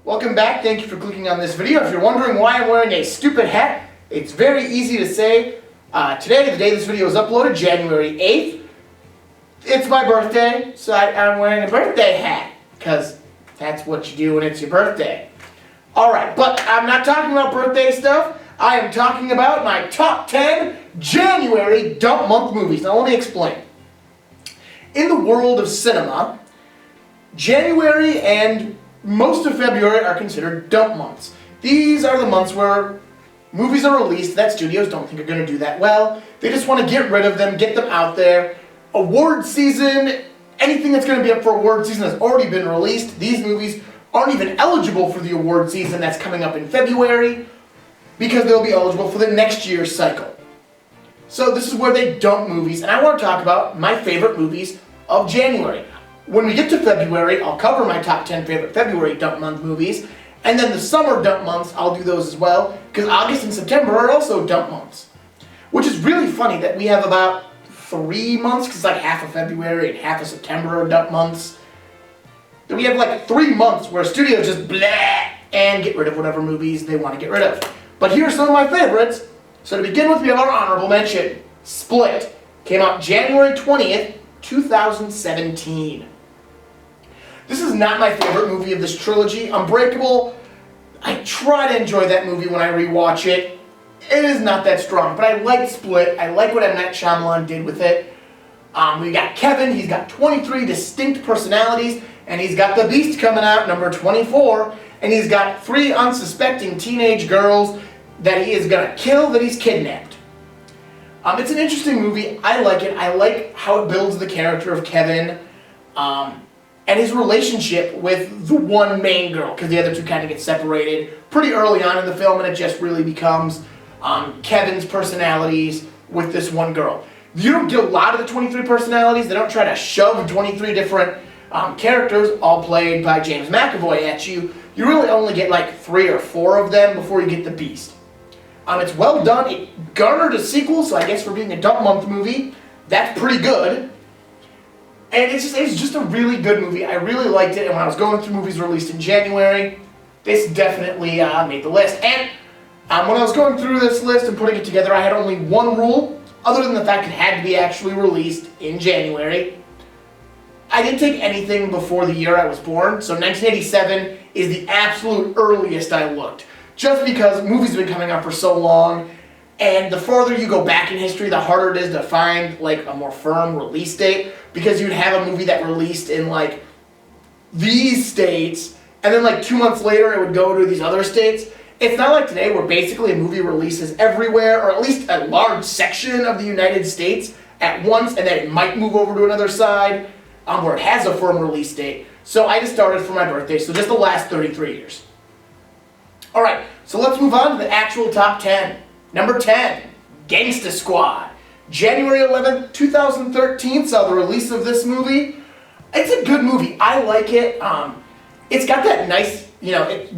Welcome back. Thank you for clicking on this video. If you're wondering why I'm wearing a stupid hat, it's very easy to say. Today, the day this video is uploaded, January 8th, it's my birthday, so I'm wearing a birthday hat, because that's what you do when it's your birthday. Alright, but I'm not talking about birthday stuff. I am talking about my top 10 January dump month movies. Now let me explain. In the world of cinema, January and most of February are considered dump months. These are the months where movies are released that studios don't think are going to do that well. They just want to get rid of them, get them out there. Award season, anything that's going to be up for award season has already been released. These movies aren't even eligible for the award season that's coming up in February because they'll be eligible for the next year's cycle. So this is where they dump movies, and I want to talk about my favorite movies of January. When we get to February, I'll cover my top 10 favorite February dump month movies, and then the summer dump months, I'll do those as well, because August and September are also dump months. Which is really funny that we have about 3 months, because it's like half of February and half of September are dump months. Then we have like 3 months where studios just blah and get rid of whatever movies they want to get rid of. But here are some of my favorites. So to begin with, we have our honorable mention. Split. Came out January 20th, 2017. This is not my favorite movie of this trilogy. Unbreakable, I try to enjoy that movie when I rewatch it. It is not that strong, but I like Split. I like what M. Night Shyamalan did with it. We got Kevin, he's got 23 distinct personalities, and he's got The Beast coming out, number 24, and he's got 3 unsuspecting teenage girls that he is going to kill, that he's kidnapped. It's an interesting movie. I like it. I like how it builds the character of Kevin, and his relationship with the one main girl, because the other two kind of get separated pretty early on in the film, and it just really becomes Kevin's personalities with this one girl. You don't get a lot of the 23 personalities. They don't try to shove 23 different characters, all played by James McAvoy, at you. You really only get like 3 or 4 of them before you get the Beast. It's well done. It garnered a sequel, so I guess for being a dump month movie, that's pretty good. And it's just a really good movie. I really liked it, and when I was going through movies released in January, this definitely made the list. And when I was going through this list and putting it together, I had only one rule, other than the fact it had to be actually released in January. I didn't take anything before the year I was born, so 1987 is the absolute earliest I looked. Just because movies have been coming out for so long, and the farther you go back in history, the harder it is to find like a more firm release date, because you'd have a movie that released in like these states, and then like 2 months later it would go to these other states. It's not like today where basically a movie releases everywhere, or at least a large section of the United States at once, and then it might move over to another side where it has a firm release date. So I just started for my birthday, so just the last 33 years. Alright, so let's move on to the actual top 10. Number 10, Gangster Squad. January 11th, 2013 saw the release of this movie. It's a good movie. I like it. It's got that nice,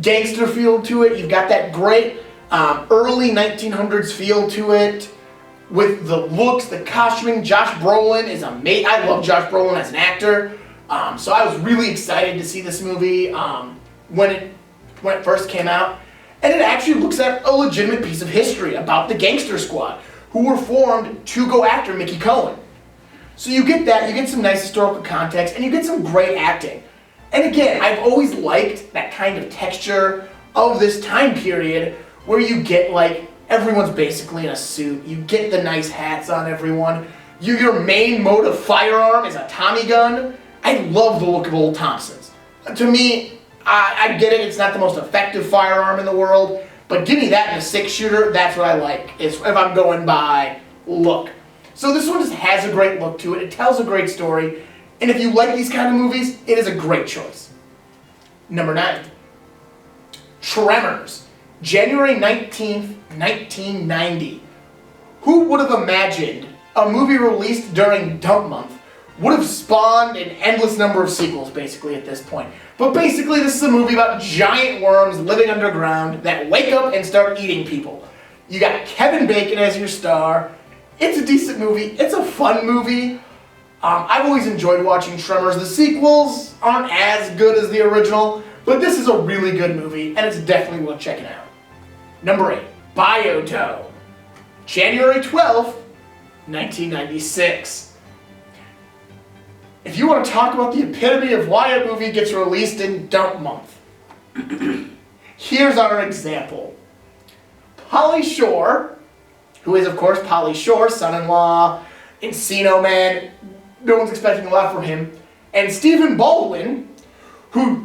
gangster feel to it. You've got that great early 1900s feel to it with the looks, the costuming. Josh Brolin is amazing. I love Josh Brolin as an actor. So I was really excited to see this movie when it first came out. And it actually looks at a legitimate piece of history about the Gangster Squad, who were formed to go after Mickey Cohen. So you get that, you get some nice historical context, and you get some great acting. And again, I've always liked that kind of texture of this time period where you get like, everyone's basically in a suit, you get the nice hats on everyone, your main mode of firearm is a Tommy gun. I love the look of old Thompsons. To me, I get it, it's not the most effective firearm in the world, but give me that in a 6-shooter, that's what I like, if I'm going by look. So this one just has a great look to it, it tells a great story, and if you like these kind of movies, it is a great choice. Number 9, Tremors, January 19th, 1990. Who would have imagined a movie released during dump month would have spawned an endless number of sequels, basically, at this point. But basically, this is a movie about giant worms living underground that wake up and start eating people. You got Kevin Bacon as your star. It's a decent movie. It's a fun movie. I've always enjoyed watching Tremors. The sequels aren't as good as the original, But this is a really good movie, and it's definitely worth checking out. Number 8, Biodome. January 12th, 1996. If you want to talk about the epitome of why a movie gets released in dump month, here's our example. Pauly Shore, who is of course Pauly Shore, son-in-law, Encino Man, no one's expecting a lot from him, and Stephen Baldwin, who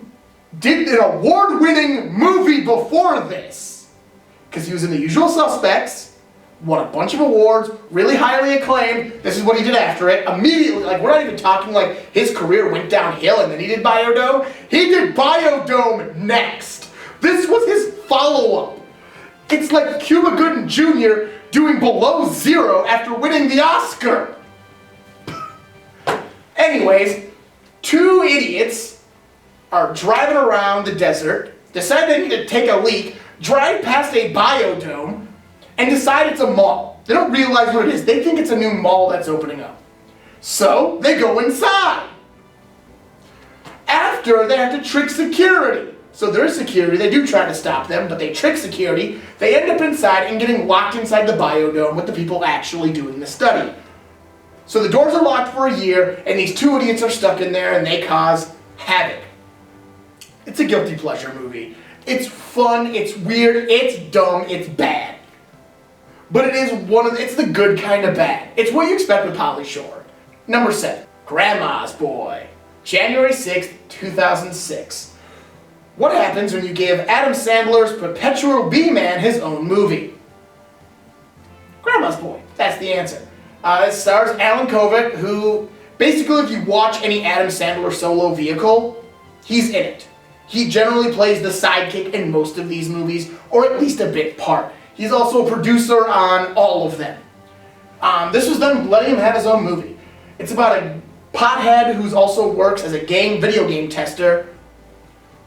did an award-winning movie before this, because he was in The Usual Suspects, won a bunch of awards, really highly acclaimed. This is what he did after it. Immediately, like, we're not even talking like his career went downhill and then he did Biodome. He did Biodome next. This was his follow-up. It's like Cuba Gooding Jr. doing Below Zero after winning the Oscar. Anyways, two idiots are driving around the desert, decide they need to take a leak, drive past a biodome, and decide it's a mall. They don't realize what it is. They think it's a new mall that's opening up. So, they go inside. After, they have to trick security. So there's security, they do try to stop them, but they trick security. They end up inside and getting locked inside the biodome with the people actually doing the study. So the doors are locked for a year, and these two idiots are stuck in there, and they cause havoc. It's a guilty pleasure movie. It's fun, it's weird, it's dumb, it's bad. But it is it's the good kind of bad. It's what you expect with Pauly Shore. Number 7, Grandma's Boy. January 6th, 2006. What happens when you give Adam Sandler's Perpetual B-Man his own movie? Grandma's Boy. That's the answer. It stars Alan Kovic, who, basically if you watch any Adam Sandler solo vehicle, he's in it. He generally plays the sidekick in most of these movies, or at least a bit part. He's also a producer on all of them. This was them letting him have his own movie. It's about a pothead who also works as a video game tester,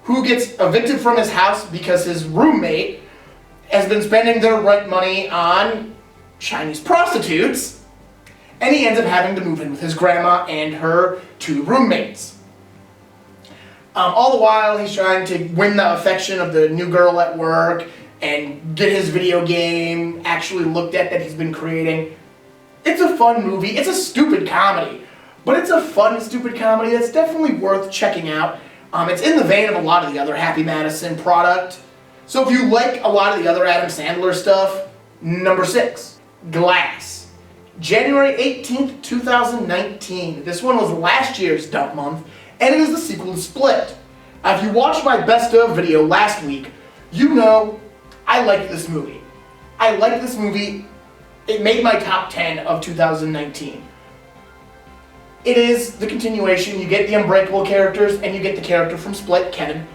who gets evicted from his house because his roommate has been spending their rent money on Chinese prostitutes, and he ends up having to move in with his grandma and her two roommates. All the while, he's trying to win the affection of the new girl at work and get his video game actually looked at that he's been creating. It's a fun movie. It's a stupid comedy, but it's a fun, stupid comedy that's definitely worth checking out. It's in the vein of a lot of the other Happy Madison product. So if you like a lot of the other Adam Sandler stuff, number 6, Glass. January 18th, 2019. This one was last year's dump month, and it is the sequel to Split. If you watched my best of video last week, you know I liked this movie. I liked this movie. It made my top 10 of 2019. It is the continuation. You get the Unbreakable characters, and you get the character from Split, Kevin,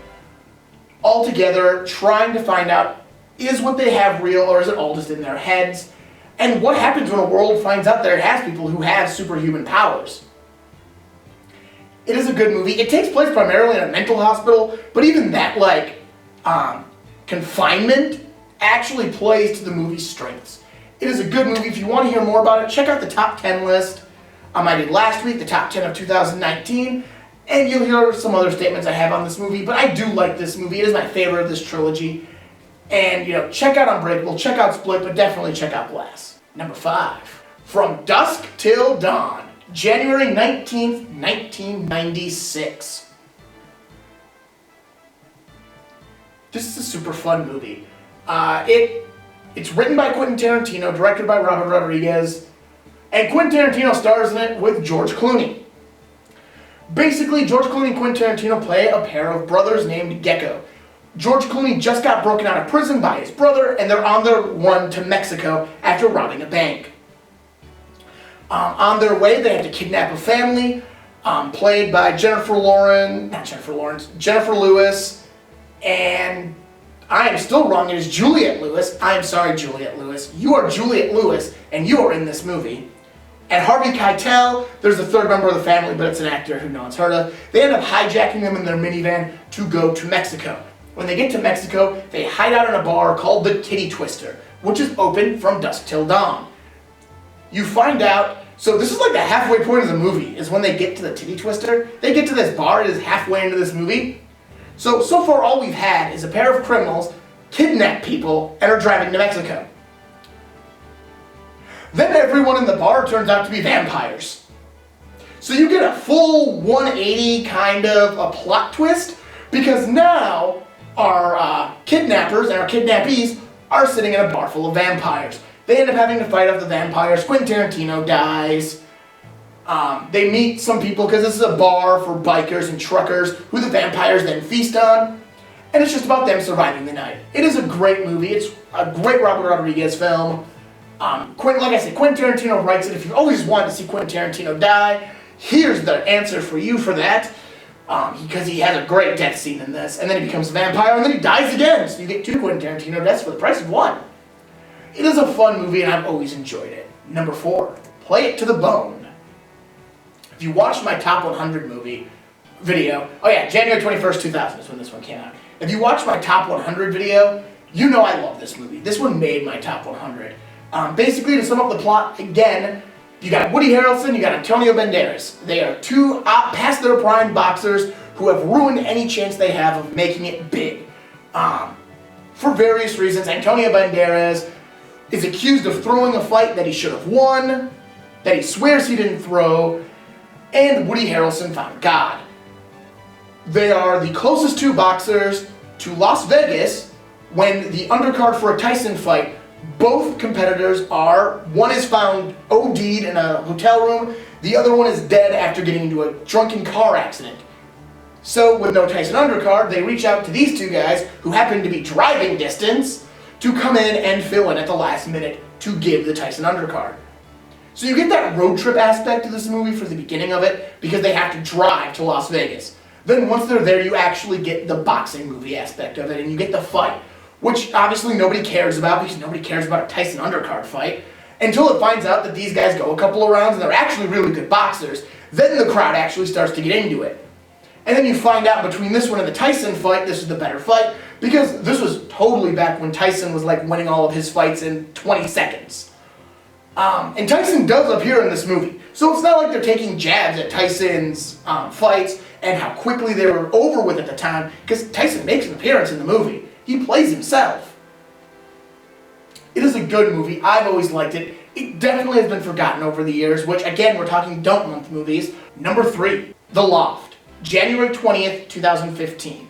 all together trying to find out, is what they have real, or is it all just in their heads? And what happens when a world finds out that it has people who have superhuman powers? It is a good movie. It takes place primarily in a mental hospital, but even that, confinement actually plays to the movie's strengths. It is a good movie. If you want to hear more about it, check out the top 10 list. I did last week, the top 10 of 2019, and you'll hear some other statements I have on this movie, but I do like this movie. It is my favorite of this trilogy. And, check out Unbreakable, check out Split, but definitely check out Glass. Number 5, From Dusk Till Dawn, January 19th, 1996. This is a super fun movie. It's written by Quentin Tarantino, directed by Robert Rodriguez, and Quentin Tarantino stars in it with George Clooney. Basically, George Clooney and Quentin Tarantino play a pair of brothers named Gecko. George Clooney just got broken out of prison by his brother, and they're on their run to Mexico after robbing a bank. On their way, they have to kidnap a family, played by Jennifer Lewis, and I am still wrong, it is Juliette Lewis. I am sorry, Juliette Lewis. You are Juliette Lewis, and you are in this movie. And Harvey Keitel, there's a third member of the family, but it's an actor who no one's heard of. They end up hijacking them in their minivan to go to Mexico. When they get to Mexico, they hide out in a bar called the Titty Twister, which is open from dusk till dawn. You find out, so this is like the halfway point of the movie, is when they get to the Titty Twister. They get to this bar, it is halfway into this movie. So far all we've had is a pair of criminals kidnap people and are driving to Mexico. Then everyone in the bar turns out to be vampires. So you get a full 180 kind of a plot twist, because now our kidnappers and our kidnappees are sitting in a bar full of vampires. They end up having to fight off the vampires. Quentin Tarantino dies. They meet some people, because this is a bar for bikers and truckers who the vampires then feast on. And it's just about them surviving the night. It is a great movie. It's a great Robert Rodriguez film. Like I said, Quentin Tarantino writes it. If you've always wanted to see Quentin Tarantino die, here's the answer for you for that. Because he has a great death scene in this. And then he becomes a vampire, and then he dies again. So you get 2 Quentin Tarantino deaths for the price of 1. It is a fun movie, and I've always enjoyed it. Number 4, Play It to the Bone. If you watched my top 100 movie video, oh yeah, January 21st, 2000 is when this one came out. If you watched my top 100 video, you know I love this movie. This one made my top 100. Basically, to sum up the plot, again, you got Woody Harrelson, you got Antonio Banderas. They are 2 past their prime boxers who have ruined any chance they have of making it big. For various reasons, Antonio Banderas is accused of throwing a fight that he should have won, that he swears he didn't throw, and Woody Harrelson found God. They are the closest 2 boxers to Las Vegas when the undercard for a Tyson fight, both competitors are, one is found OD'd in a hotel room, the other one is dead after getting into a drunken car accident. So with no Tyson undercard, they reach out to these 2 guys who happen to be driving distance to come in and fill in at the last minute to give the Tyson undercard. So you get that road trip aspect of this movie for the beginning of it, because they have to drive to Las Vegas. Then once they're there, you actually get the boxing movie aspect of it, and you get the fight, which obviously nobody cares about, because nobody cares about a Tyson undercard fight, until it finds out that these guys go a couple of rounds and they're actually really good boxers. Then the crowd actually starts to get into it. And then you find out between this one and the Tyson fight, this is the better fight, because this was totally back when Tyson was like winning all of his fights in 20 seconds. And Tyson does appear in this movie. So it's not like they're taking jabs at Tyson's fights and how quickly they were over with at the time, because Tyson makes an appearance in the movie. He plays himself. It is a good movie. I've always liked it. It definitely has been forgotten over the years, which again, we're talking dump month movies. Number 3, The Loft. January 20th, 2015.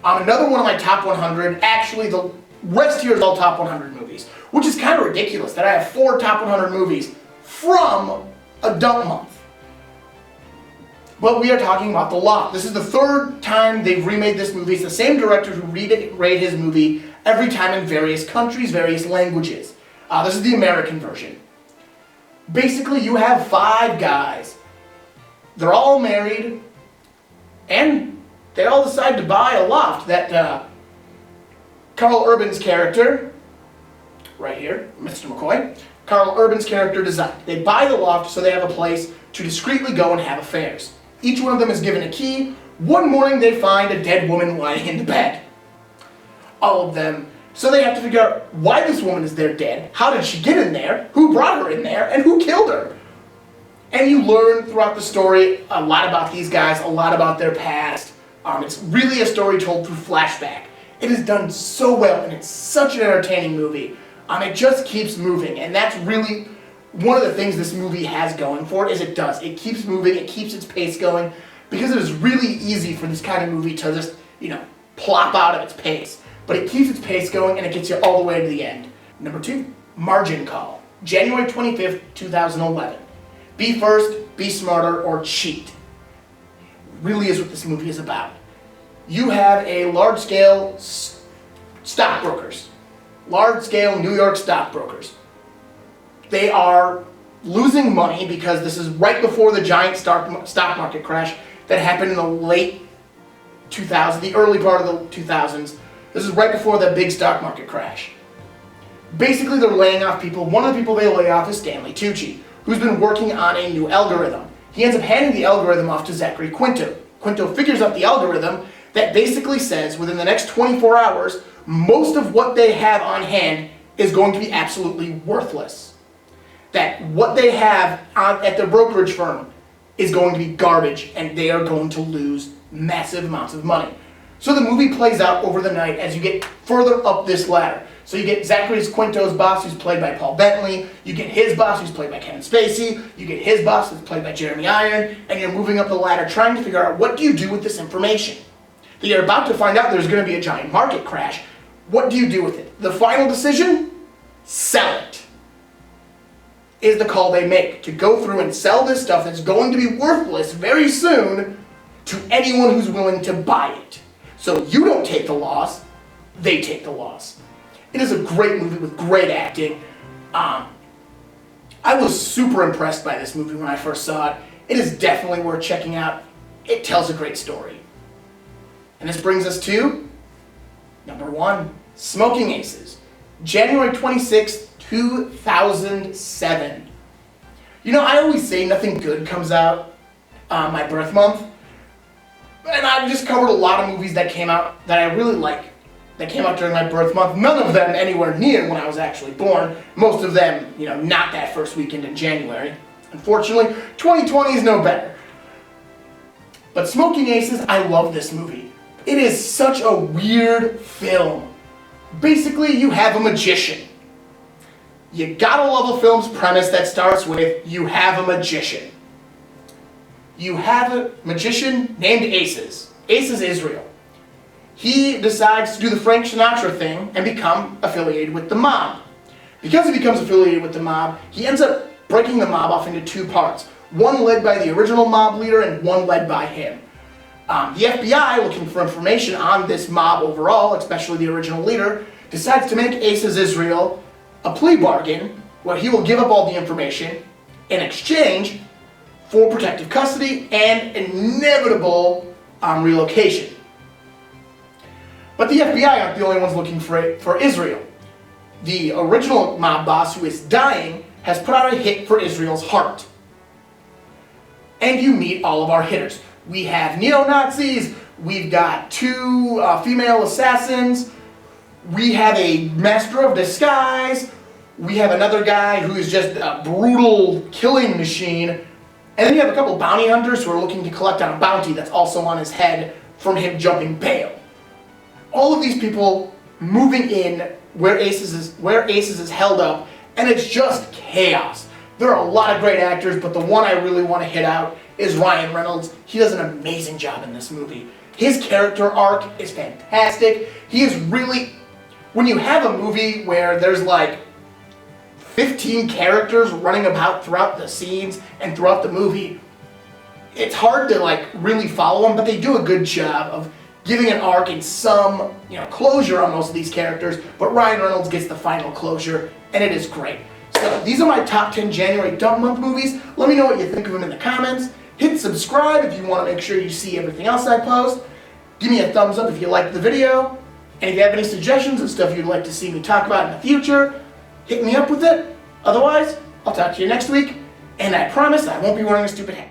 Another one of my top 100. Actually, the rest here is all top 100 movies, which is kind of ridiculous that I have 4 top 100 movies from a dump month. But we are talking about The Loft. This is the 3rd time they've remade this movie. It's the same director who remade his movie every time in various countries, various languages. This is the American version. Basically, you have 5 guys. They're all married, and they all decide to buy a loft that Carl Urban's character, right here, Mr. McCoy, Carl Urban's character designed. They buy the loft so they have a place to discreetly go and have affairs. Each one of them is given a key. One morning they find a dead woman lying in the bed. All of them. So they have to figure out why this woman is there dead, how did she get in there, who brought her in there, and who killed her. And you learn throughout the story a lot about these guys, a lot about their past. It's really a story told through flashback. It is done so well, and it's such an entertaining movie. It just keeps moving, and that's really one of the things this movie has going for it, is it does. It keeps moving, it keeps its pace going, because it is really easy for this kind of movie to just, plop out of its pace. But it keeps its pace going, and it gets you all the way to the end. Number 2, Margin Call. January 25th, 2011. Be first, be smarter, or cheat. Really is what this movie is about. You have a large-scale stockbrokers. Large-scale New York stockbrokers. They are losing money because this is right before the giant stock market crash that happened in the late 2000s, the early part of the 2000s. This is right before the big stock market crash. Basically, they're laying off people. One of the people they lay off is Stanley Tucci, who's been working on a new algorithm. He ends up handing the algorithm off to Zachary Quinto. Quinto figures out the algorithm that basically says within the next 24 hours, most of what they have on hand is going to be absolutely worthless. That what they have at their brokerage firm is going to be garbage, and they are going to lose massive amounts of money. So the movie plays out over the night as you get further up this ladder. So you get Zachary Quinto's boss, who's played by Paul Bentley. You get his boss, who's played by Kevin Spacey. You get his boss, who's played by Jeremy Iron. And you're moving up the ladder trying to figure out, what do you do with this information? That you're about to find out there's going to be a giant market crash. What do you do with it? The final decision? Sell it. Is the call they make. To go through and sell this stuff that's going to be worthless very soon to anyone who's willing to buy it. So you don't take the loss, they take the loss. It is a great movie with great acting. I was super impressed by this movie when I first saw it. It is definitely worth checking out. It tells a great story. And this brings us to number 1, Smoking Aces, January 26th, 2007. You know, I always say nothing good comes out on my birth month. And I've just covered a lot of movies that came out that I really like, that came out during my birth month. None of them anywhere near when I was actually born. Most of them, you know, not that first weekend in January. Unfortunately, 2020 is no better. But Smoking Aces, I love this movie. It is such a weird film. Basically, you have a magician. You gotta love a film's premise that starts with, you have a magician. You have a magician named Aces. Aces Israel. He decides to do the Frank Sinatra thing and become affiliated with the mob. Because he becomes affiliated with the mob, he ends up breaking the mob off into 2 parts. One led by the original mob leader and one led by him. The FBI, looking for information on this mob overall, especially the original leader, decides to make Aces Israel a plea bargain where he will give up all the information in exchange for protective custody and inevitable relocation. But the FBI aren't the only ones looking for Israel. The original mob boss, who is dying, has put out a hit for Israel's heart. And you meet all of our hitters. We have neo-Nazis, we've got 2 female assassins, we have a master of disguise, we have another guy who is just a brutal killing machine, and then you have a couple bounty hunters who are looking to collect on a bounty that's also on his head from him jumping bail. All of these people moving in where Aces is held up, and it's just chaos. There are a lot of great actors, but the one I really want to hit out is Ryan Reynolds. He does an amazing job in this movie. His character arc is fantastic. He is really, when you have a movie where there's like 15 characters running about throughout the scenes and throughout the movie, it's hard to like really follow them, but they do a good job of giving an arc and some, you know, closure on most of these characters, but Ryan Reynolds gets the final closure, and it is great. So these are my top 10 January dump month movies. Let me know what you think of them in the comments. Hit subscribe if you want to make sure you see everything else I post. Give me a thumbs up if you liked the video. And if you have any suggestions of stuff you'd like to see me talk about in the future, hit me up with it. Otherwise, I'll talk to you next week, and I promise I won't be wearing a stupid hat.